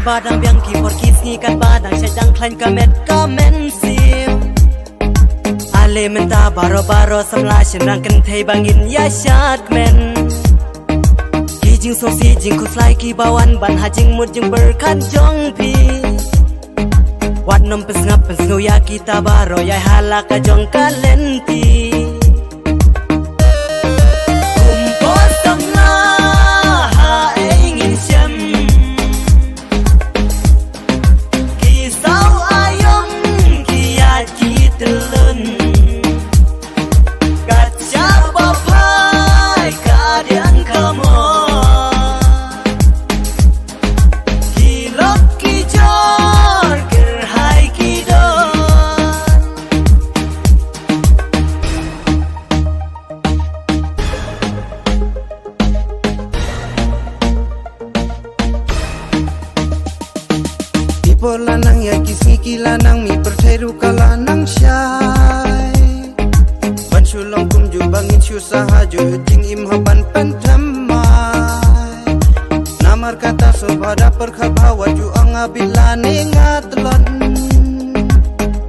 badang biang keyboard keys ngikat badang syadang klain kamen sim ale menta baro samla shenrang kan thei bangin ya syat men kijing so si jing ku slai ki bawan ban hajing mut jing berkat jong pi wat nom pes ngap pes ya kita baro ya halaka jong kalenti lanang ya kisiki lanang mi percaya ka lanang syai ban sulong kum ju bangin syusaha ju jing im haban pentamai namar kata sobada perkhabawa ju angabilane ngatlon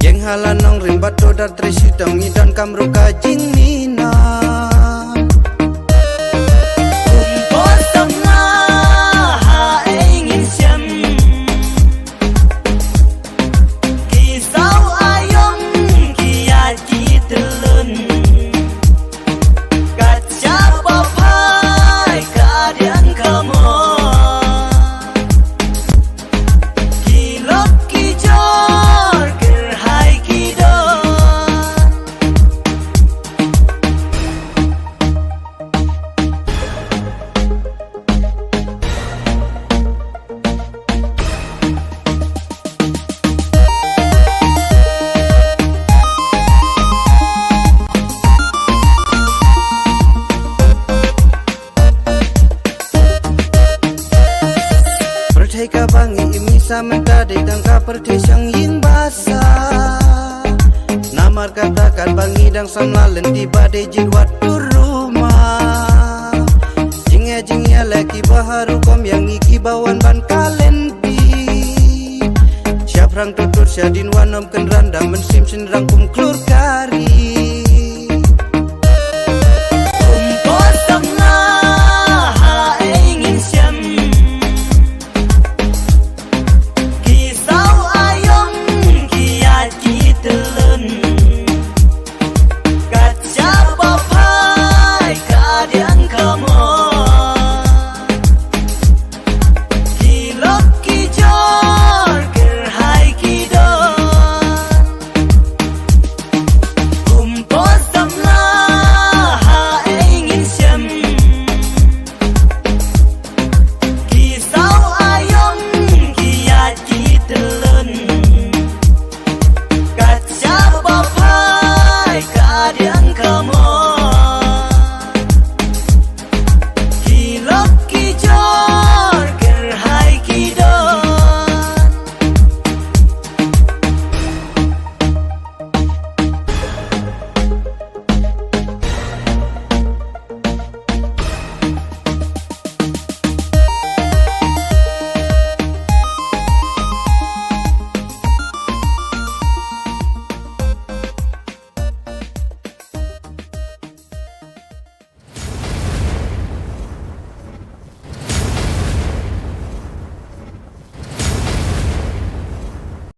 jeng halanong rimbat dodar tresitang idan kamru kajing nina ka bangi imisa menta de tangka perti sang ying basa namar katakan bangi dang samlalen di bade jirwat rumah jingnya lagi baharu kom yang iki bawan ban kalenti siap rang tutur syadin wanom ken randam mensim senrang kum klur kari